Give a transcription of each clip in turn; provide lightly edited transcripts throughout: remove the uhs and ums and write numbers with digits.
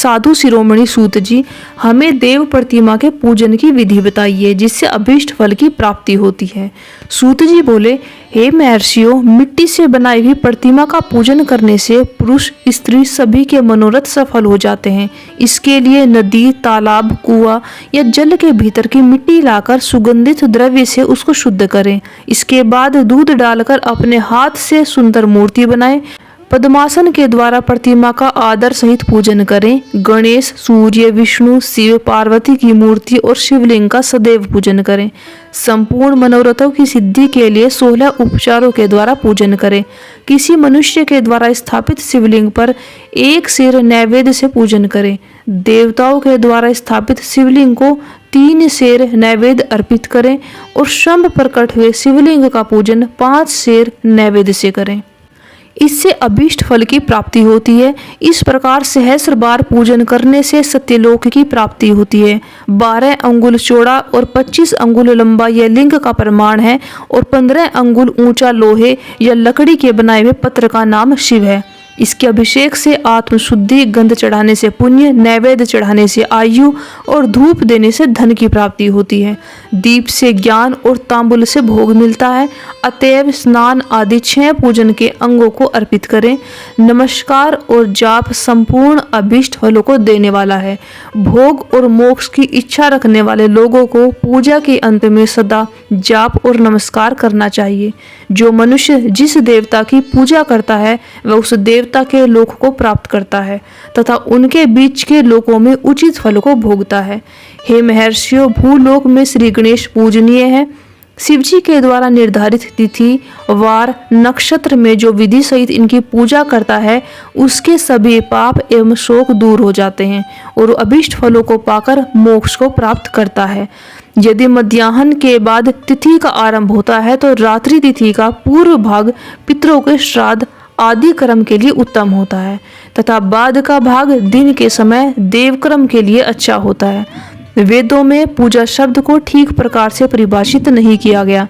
साधु शिरोमणि सूत जी, हमें देव प्रतिमा के पूजन की विधि बताइए जिससे अभीष्ट फल की प्राप्ति होती है। सूत जी बोले, हे महर्षियों, मिट्टी से बनाई हुई प्रतिमा का पूजन करने से पुरुष स्त्री सभी के मनोरथ सफल हो जाते हैं। इसके लिए नदी, तालाब, कुआं या जल के भीतर की मिट्टी लाकर सुगंधित द्रव्य से उसको शुद्ध करें। इसके बाद दूध डालकर अपने हाथ से सुंदर मूर्ति बनाएं। पद्मासन के द्वारा प्रतिमा का आदर सहित पूजन करें। गणेश, सूर्य, विष्णु, शिव, पार्वती की मूर्ति और शिवलिंग का सदैव पूजन करें। संपूर्ण मनोरथों की सिद्धि के लिए 16 उपचारों के द्वारा पूजन करें। किसी मनुष्य के द्वारा स्थापित शिवलिंग पर एक सेर नैवेद्य से पूजन करें। देवताओं के द्वारा स्थापित शिवलिंग को 3 सेर नैवेद्य अर्पित करें और शंभ प्रकट हुए शिवलिंग का पूजन 5 सेर नैवेद्य से करें। इससे अभीष्ट फल की प्राप्ति होती है। इस प्रकार सहस्र बार पूजन करने से सत्यलोक की प्राप्ति होती है। 12 अंगुल चौड़ा और 25 अंगुल लंबा यह लिंग का प्रमाण है और 15 अंगुल ऊंचा लोहे या लकड़ी के बनाए हुए पत्र का नाम शिव है। इसके अभिषेक से आत्मशुद्धि, गंध चढ़ाने से पुण्य, नैवेद्य चढ़ाने से आयु और धूप देने से धन की प्राप्ति होती है। दीप से ज्ञान और तांबुल से भोग मिलता है। अतएव स्नान आदि 6 पूजन के अंगों को अर्पित करें। नमस्कार और जाप संपूर्ण अभीष्ट फलों को देने वाला है। भोग और मोक्ष की इच्छा रखने वाले लोगों को पूजा के अंत में सदा जाप और नमस्कार करना चाहिए। जो मनुष्य जिस देवता की पूजा करता है वह उस देवता के लोक को प्राप्त करता है तथा उनके बीच के लोकों में उचित फल को भोगता है। हे महर्षियों, भूलोक में श्री गणेश पूजनीय है। शिवजी के द्वारा निर्धारित तिथि, वार, नक्षत्र में जो विधि सहित इनकी पूजा करता है उसके सभी पाप एवं शोक दूर हो जाते हैं और अभीष्ट फलों को पाकर मोक्ष को प्राप्त करता है। यदि मध्याह्न के बाद तिथि का आरंभ होता है तो रात्रि तिथि का पूर्व भाग पितरों के श्राद्ध आदि कर्म के लिए उत्तम होता है तथा बाद का भाग दिन के समय देवकर्म के लिए अच्छा होता है। वेदों में पूजा शब्द को ठीक प्रकार से परिभाषित नहीं किया गया।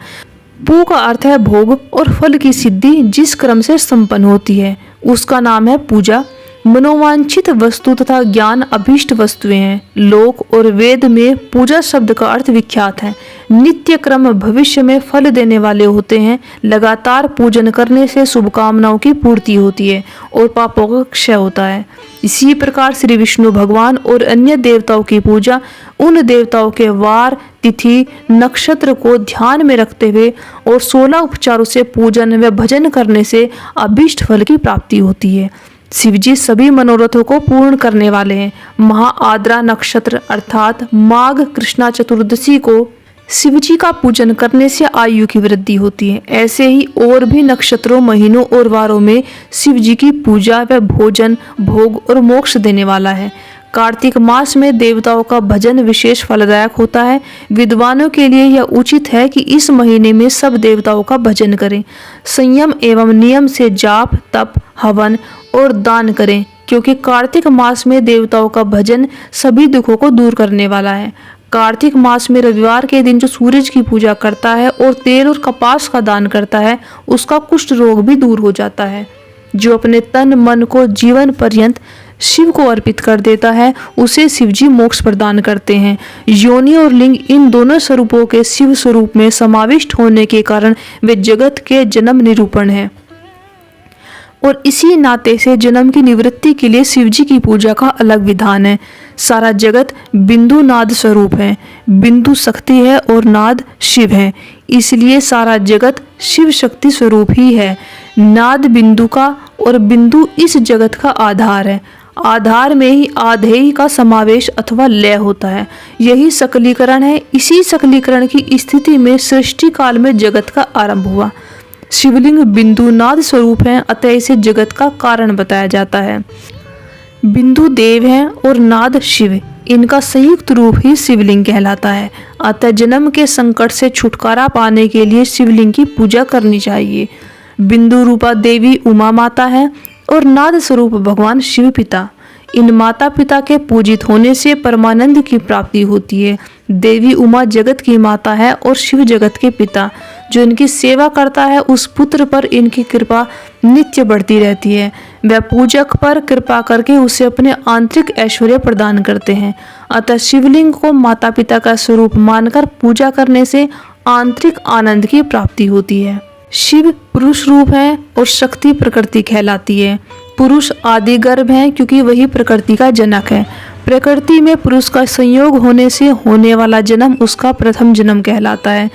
पू का अर्थ है भोग और फल की सिद्धि जिस क्रम से संपन्न होती है उसका नाम है पूजा। मनोवांछित वस्तु तथा ज्ञान अभीष्ट वस्तुएं हैं। लोक और वेद में पूजा शब्द का अर्थ विख्यात है। नित्य क्रम भविष्य में फल देने वाले होते हैं। लगातार पूजन करने से शुभकामनाओं की पूर्ति होती है और पापों का क्षय होता है। इसी प्रकार श्री विष्णु भगवान और अन्य देवताओं की पूजा उन देवताओं के वार, तिथि, नक्षत्र को ध्यान में रखते हुए और 16 उपचारों से पूजन व भजन करने से अभीष्ट फल की प्राप्ति होती है। शिवजी सभी मनोरथों को पूर्ण करने वाले हैं। महाआद्रा नक्षत्र अर्थात माघ कृष्णा चतुर्दशी को शिवजी का पूजन करने से आयु की वृद्धि होती है। ऐसे ही और भी नक्षत्रों, महीनों और वारों में शिवजी की पूजा व भोजन, भोग और मोक्ष देने वाला है। कार्तिक मास में देवताओं का भजन विशेष फलदायक होता है। विद्वानों के लिए यह उचित है कि इस महीने में सब देवताओं का भजन करें। संयम एवं नियम से जाप, तप, हवन और दान करें क्योंकि कार्तिक मास में देवताओं का भजन सभी दुखों को दूर करने वाला है। कार्तिक मास में रविवार के दिन जो सूरज की पूजा करता है और तेल और कपास का दान करता है उसका कुष्ठ रोग भी दूर हो जाता है। जो अपने तन मन को जीवन पर्यंत शिव को अर्पित कर देता है उसे शिवजी मोक्ष प्रदान करते हैं। योनि और लिंग इन दोनों स्वरूपों के शिव स्वरूप में समाविष्ट होने के कारण वे जगत के जन्म निरूपण हैं और इसी नाते से जन्म की निवृत्ति के लिए शिवजी की पूजा का अलग विधान है। सारा जगत बिंदु नाद स्वरूप है। बिंदु शक्ति है और नाद शिव है, इसलिए सारा जगत शिव शक्ति स्वरूप ही है। नाद बिंदु का और बिंदु इस जगत का आधार है। आधार में ही आधेय का समावेश अथवा लय होता है। यही सकलीकरण है। इसी सकलीकरण की स्थिति में सृष्टि काल में जगत का आरंभ हुआ। शिवलिंग बिंदु नाद स्वरूप है, अतः इसे जगत का कारण बताया जाता है। बिंदु देव है और नाद शिव, इनका संयुक्त रूप ही शिवलिंग कहलाता है। अतः जन्म के संकट से छुटकारा पाने के लिए शिवलिंग की पूजा करनी चाहिए। बिंदु रूपा देवी उमा माता है और नाद स्वरूप भगवान शिव पिता। इन माता पिता के पूजित होने से परमानंद की प्राप्ति होती है। देवी उमा जगत की माता है और शिव जगत के पिता। जो इनकी सेवा करता है उस पुत्र पर इनकी कृपा नित्य बढ़ती रहती है। वह पूजक पर कृपा करके उसे अपने आंतरिक ऐश्वर्य प्रदान करते हैं। अतः शिवलिंग को माता पिता का स्वरूप मानकर पूजा करने से आंतरिक आनंद की प्राप्ति होती है। शिव पुरुष रूप है और शक्ति प्रकृति कहलाती है। पुरुष आदि गर्भ है क्योंकि वही प्रकृति का जनक है। प्रकृति में पुरुष का संयोग होने से होने वाला जन्म उसका प्रथम जन्म कहलाता है।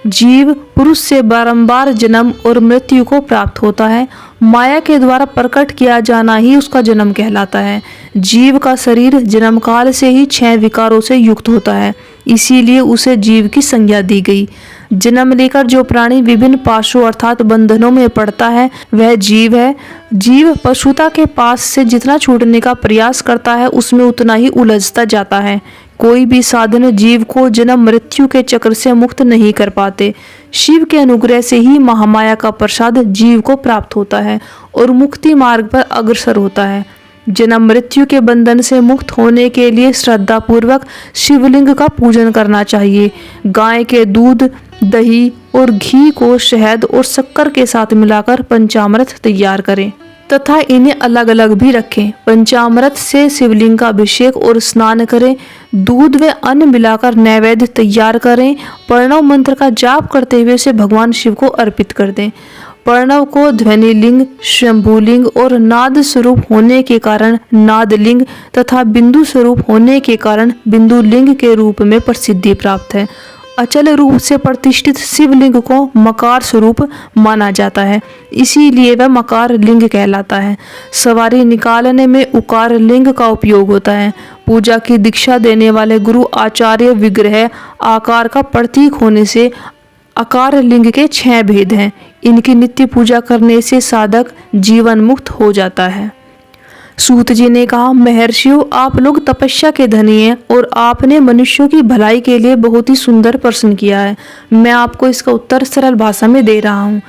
जीव पुरुष से बारंबार जन्म और मृत्यु को प्राप्त होता है। माया के द्वारा प्रकट किया जाना ही उसका जन्म कहलाता है। जीव का शरीर जन्म काल से ही 6 विकारों से युक्त होता है, इसीलिए उसे जीव की संज्ञा दी गई। जन्म लेकर जो प्राणी विभिन्न पाशों अर्थात बंधनों में पड़ता है वह जीव है। जीव पशुता के पास से जितना छूटने का प्रयास करता है उसमें उतना ही उलझता जाता है। कोई भी साधन जीव को जन्म मृत्यु के चक्र से मुक्त नहीं कर पाते। शिव के अनुग्रह से ही महामाया का प्रसाद जीव को प्राप्त होता है और मुक्ति मार्ग पर अग्रसर होता है। जन्म मृत्यु के बंधन से मुक्त होने के लिए श्रद्धा पूर्वक शिवलिंग का पूजन करना चाहिए। गाय के दूध, दही और घी को शहद और शक्कर के साथ मिलाकर पंचामृत तैयार करें तथा इन्हें अलग अलग भी रखें। पंचामृत से शिवलिंग का अभिषेक और स्नान करें। दूध व अन्न मिलाकर नैवेद्य तैयार करें। प्रणव मंत्र का जाप करते हुए उसे भगवान शिव को अर्पित कर दें। प्रणव को ध्वनि लिंग, शंभुलिंग और नाद स्वरूप होने के कारण नादलिंग तथा बिंदु स्वरूप होने के कारण बिंदु लिंग के रूप में प्रसिद्धि प्राप्त है। अचल रूप से प्रतिष्ठित शिवलिंग को मकार स्वरूप माना जाता है, इसीलिए वह मकार लिंग कहलाता है। सवारी निकालने में उकार लिंग का उपयोग होता है। पूजा की दीक्षा देने वाले गुरु आचार्य विग्रह आकार का प्रतीक होने से आकार लिंग के 6 भेद हैं। इनकी नित्य पूजा करने से साधक जीवन मुक्त हो जाता है। सूत जी ने कहा, महर्षियों, आप लोग तपस्या के धनी हैं और आपने मनुष्यों की भलाई के लिए बहुत ही सुंदर प्रश्न किया है। मैं आपको इसका उत्तर सरल भाषा में दे रहा हूँ।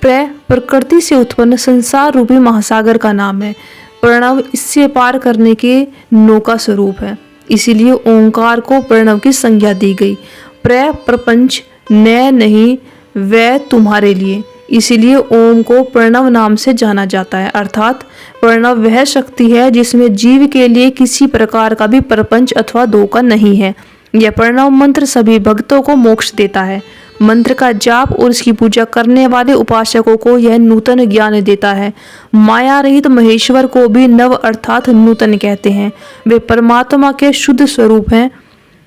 प्रकृति से उत्पन्न संसार रूपी महासागर का नाम है। प्रणव इससे पार करने के नौका स्वरूप है, इसीलिए ओंकार को प्रणव की संज्ञा दी गई। प्रपंच न नहीं वह तुम्हारे लिए, इसीलिए ओम को प्रणव नाम से जाना जाता है। अर्थात प्रणव वह शक्ति है जिसमें जीव के लिए किसी प्रकार का भी प्रपंच अथवा धोखा नहीं है। यह प्रणव मंत्र सभी भक्तों को मोक्ष देता है। मंत्र का जाप और इसकी पूजा करने वाले उपासकों को यह नूतन ज्ञान देता है। माया रहित महेश्वर को भी नव अर्थात नूतन कहते हैं। वे परमात्मा के शुद्ध स्वरूप हैं।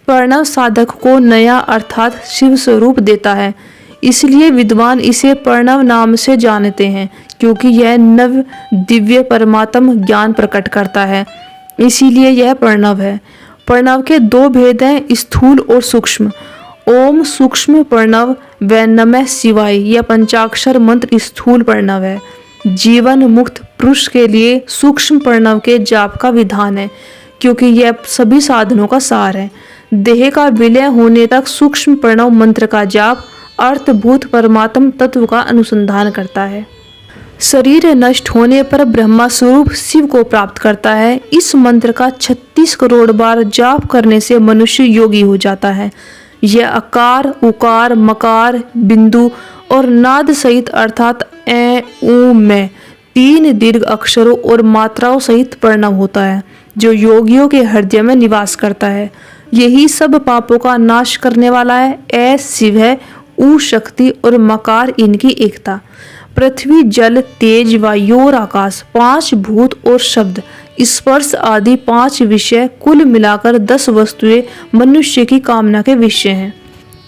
प्रणव साधक को नया अर्थात शिव स्वरूप देता है, इसलिए विद्वान इसे प्रणव नाम से जानते हैं, क्योंकि यह नव दिव्य परमात्म ज्ञान प्रकट करता है, इसीलिए यह प्रणव है। प्रणव के 2 भेद हैं, स्थूल और सूक्ष्म। ओम सूक्ष्म प्रणव व नमः शिवाय यह पंचाक्षर मंत्र स्थूल प्रणव है। जीवन मुक्त पुरुष के लिए सूक्ष्म प्रणव के जाप का विधान है, क्योंकि यह सभी साधनों का सार है। देह का विलय होने तक सूक्ष्म प्रणव मंत्र का जाप अर्थभूत परमात्म तत्व का अनुसंधान करता है। शरीर नष्ट होने पर ब्रह्मा स्वरूप शिव को प्राप्त करता है। इस मंत्र का 36 करोड़ बार जाप करने से मनुष्य योगी हो जाता है। यह अकार, उकार, मकार, बिंदु और नाद सहित अर्थात ए, ऊ, में 3 दीर्घ अक्षरों और मात्राओं सहित प्रणव होता है, जो योगियों के हृदय में निवास करता है। यही सब पापों का नाश करने वाला है। ए शिव है, ऊ शक्ति और मकार इनकी एकता। पृथ्वी, जल, तेज, वायु और आकाश, 5 भूत और शब्द, स्पर्श आदि 5 विषय, कुल मिलाकर 10 वस्तुएं मनुष्य की कामना के विषय हैं।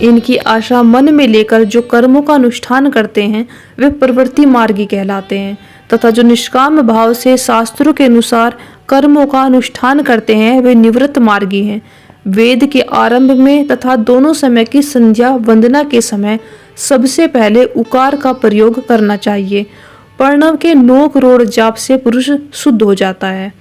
इनकी आशा मन में लेकर जो कर्मों का अनुष्ठान करते हैं वे प्रवृत्ति मार्गी कहलाते हैं, तथा जो निष्काम भाव से शास्त्रों के अनुसार कर्मों का अनुष्ठान करते हैं वे निवृत्त मार्गी हैं। वेद के आरंभ में तथा दोनों समय की संध्या वंदना के समय सबसे पहले उकार का प्रयोग करना चाहिए। प्रणव के 9 करोड़ जाप से पुरुष शुद्ध हो जाता है,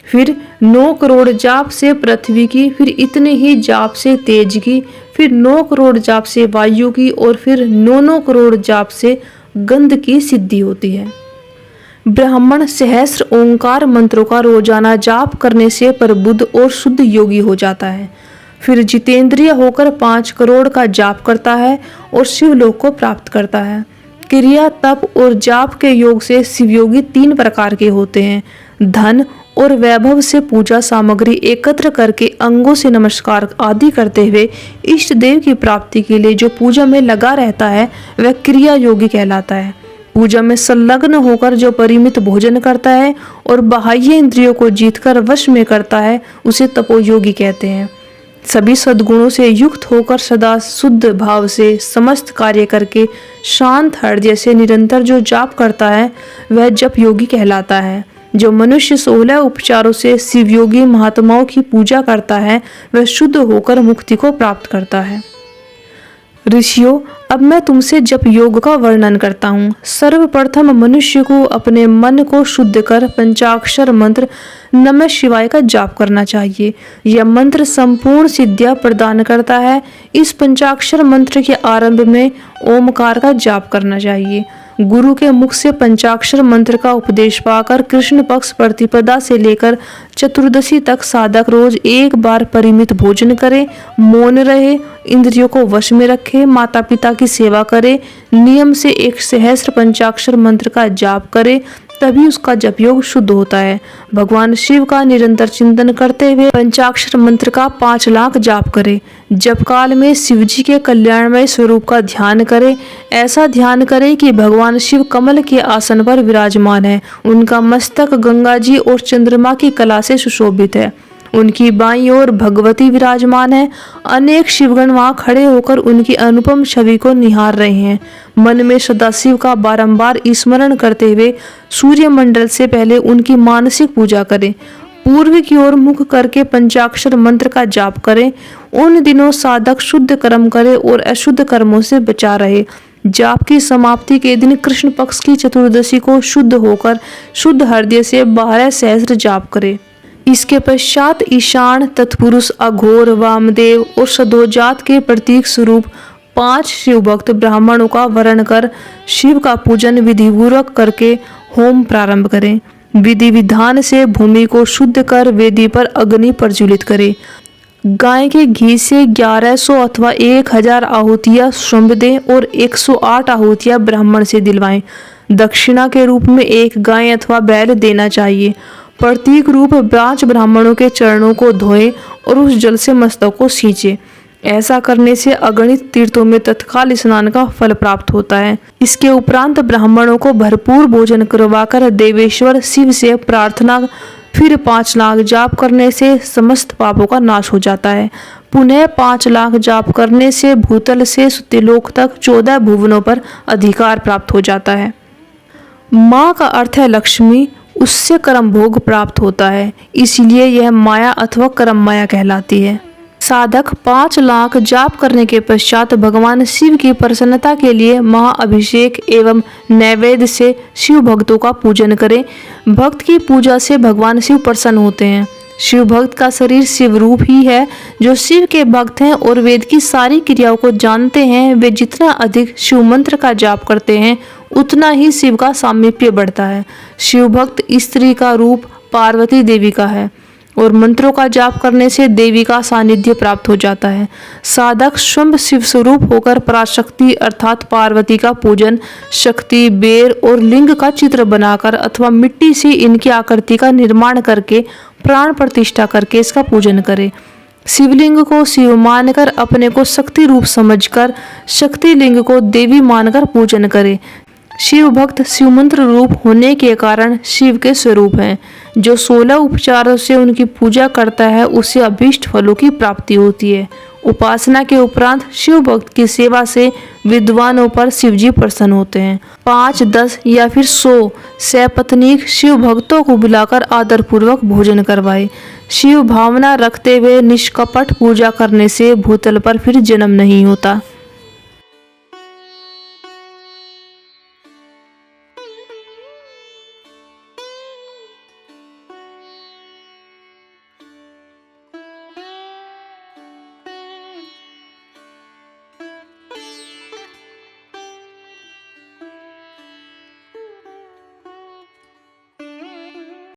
फिर 9 करोड़ जाप से पृथ्वी की, फिर इतने ही जाप से तेज की, फिर 9 करोड़ जाप से वायु की और फिर 9 करोड़ जाप से गंध की सिद्धि होती है। ब्राह्मण सहस्र ओंकार मंत्रों का रोजाना जाप करने से प्रबुद्ध और शुद्ध योगी हो जाता है। फिर जितेंद्रिय होकर 5 करोड़ का जाप करता है और शिवलोक को प्राप्त करता है। क्रिया, तप और जाप के योग से शिवयोगी 3 प्रकार के होते हैं। धन और वैभव से पूजा सामग्री एकत्र करके अंगों से नमस्कार आदि करते हुए इष्ट देव की प्राप्ति के लिए जो पूजा में लगा रहता है वह क्रिया योगी कहलाता है। पूजा में संलग्न होकर जो परिमित भोजन करता है और बाह्य इंद्रियों को जीतकर वश में करता है उसे तपोयोगी कहते हैं। सभी सद्गुणों से युक्त होकर सदा शुद्ध भाव से समस्त कार्य करके शांत हृदय से निरंतर जो जाप करता है वह जप योगी कहलाता है। जो मनुष्य 16 उपचारों से शिवयोगी महात्माओं की पूजा करता है वह शुद्ध होकर मुक्ति को प्राप्त करता है। ऋषियों, अब मैं तुमसे जप योग का वर्णन करता हूँ। सर्वप्रथम मनुष्य को अपने मन को शुद्ध कर पंचाक्षर मंत्र नमः शिवाय का जाप करना चाहिए। यह मंत्र संपूर्ण सिद्धियां प्रदान करता है। इस पंचाक्षर मंत्र के आरंभ में ओमकार का जाप करना चाहिए। गुरु के मुख से पंचाक्षर मंत्र का उपदेश पाकर कृष्ण पक्ष प्रतिपदा से लेकर चतुर्दशी तक साधक रोज 1 बार परिमित भोजन करे, मौन रहे, इंद्रियों को वश में रखे, माता पिता की सेवा करे, नियम से 1 सहस्र पंचाक्षर मंत्र का जाप करे, तभी उसका जप योग शुद्ध होता है। भगवान शिव का निरंतर चिंतन करते हुए पंचाक्षर मंत्र का 5 लाख जाप करे। जप काल में शिव जी के कल्याणमय स्वरूप का ध्यान करे। ऐसा ध्यान करे कि भगवान शिव कमल के आसन पर विराजमान है। उनका मस्तक गंगा जी और चंद्रमा की कला से सुशोभित है। उनकी बाईं ओर भगवती विराजमान है। अनेक शिवगण वहां खड़े होकर उनकी अनुपम छवि को निहार रहे हैं। मन में सदाशिव का बारंबार स्मरण करते हुए सूर्य मंडल से पहले उनकी मानसिक पूजा करें। पूर्व की ओर मुख करके पंचाक्षर मंत्र का जाप करें। उन दिनों साधक शुद्ध कर्म करे और अशुद्ध कर्मों से बचा रहे। जाप की समाप्ति के दिन कृष्ण पक्ष की चतुर्दशी को शुद्ध होकर शुद्ध हृदय से 12 सहस्त्र जाप करे। इसके पश्चात ईशान, तत्पुरुष, अघोर, वामदेव और सदोजात के प्रतीक स्वरूप 5 शिव भक्त ब्राह्मणों का वर्ण कर शिव का पूजन विधिपूर्वक करके होम प्रारंभ करें। विधि विधान से भूमि को शुद्ध कर वेदी पर अग्नि प्रज्वलित करें। गाय के घी से 1100 अथवा 1000 आहुतियां स्वयं दें और 108 आहुतियां ब्राह्मण से दिलवाएं। दक्षिणा के रूप में 1 गाय अथवा बैल देना चाहिए। प्रतीक रूप 5 ब्राह्मणों के चरणों को धोएं और उस जल से मस्तक को सींचे। ऐसा करने से अगणित तीर्थों में तत्काल स्नान का फल प्राप्त होता है। इसके उपरांत ब्राह्मणों को भरपूर भोजन करवाकर देवेश्वर शिव से प्रार्थना, फिर 5 लाख जाप करने से समस्त पापों का नाश हो जाता है। पुनः 5 लाख जाप करने से भूतल से सुतिलोक तक 14 भुवनों पर अधिकार प्राप्त हो जाता है। माँ का अर्थ है लक्ष्मी, उससे कर्म भोग प्राप्त होता है, इसलिए यह माया अथवा कर्म माया कहलाती है। साधक 5 लाख जाप करने के पश्चात भगवान शिव की प्रसन्नता के लिए महाअभिषेक एवं नैवेद्य से शिव भक्तों का पूजन करें। भक्त की पूजा से भगवान शिव प्रसन्न होते हैं। शिव भक्त का शरीर शिव रूप ही है। जो शिव के भक्त हैं और वेद की सारी क्रियाओं को जानते हैं, वे जितना अधिक शिव मंत्र का जाप करते हैं उतना ही शिव का सामीप्य बढ़ता है। शिव भक्त स्त्री का रूप पार्वती देवी का है और मंत्रों का जाप करने से देवी का सानिध्य प्राप्त हो जाता है। साधक स्वयं शिव स्वरूप होकर पराशक्ति अर्थात पार्वती का पूजन शक्ति, बेर और लिंग का चित्र बनाकर अथवा मिट्टी से इनकी आकृति का निर्माण करके प्राण प्रतिष्ठा करके इसका पूजन करे। शिवलिंग को शिव मानकर अपने को शक्ति रूप समझकर शक्ति लिंग को देवी मानकर पूजन करे। शिव भक्त शिव मंत्र रूप होने के कारण शिव के स्वरूप हैं। जो 16 उपचारों से उनकी पूजा करता है उसे अभीष्ट फलों की प्राप्ति होती है। उपासना के उपरांत शिव भक्त की सेवा से विद्वानों पर शिवजी प्रसन्न होते हैं। 5, 10 या फिर 100 सपत्नीक शिव भक्तों को बुलाकर आदर पूर्वक भोजन करवाए। शिव भावना रखते हुए निष्कपट पूजा करने से भूतल पर फिर जन्म नहीं होता।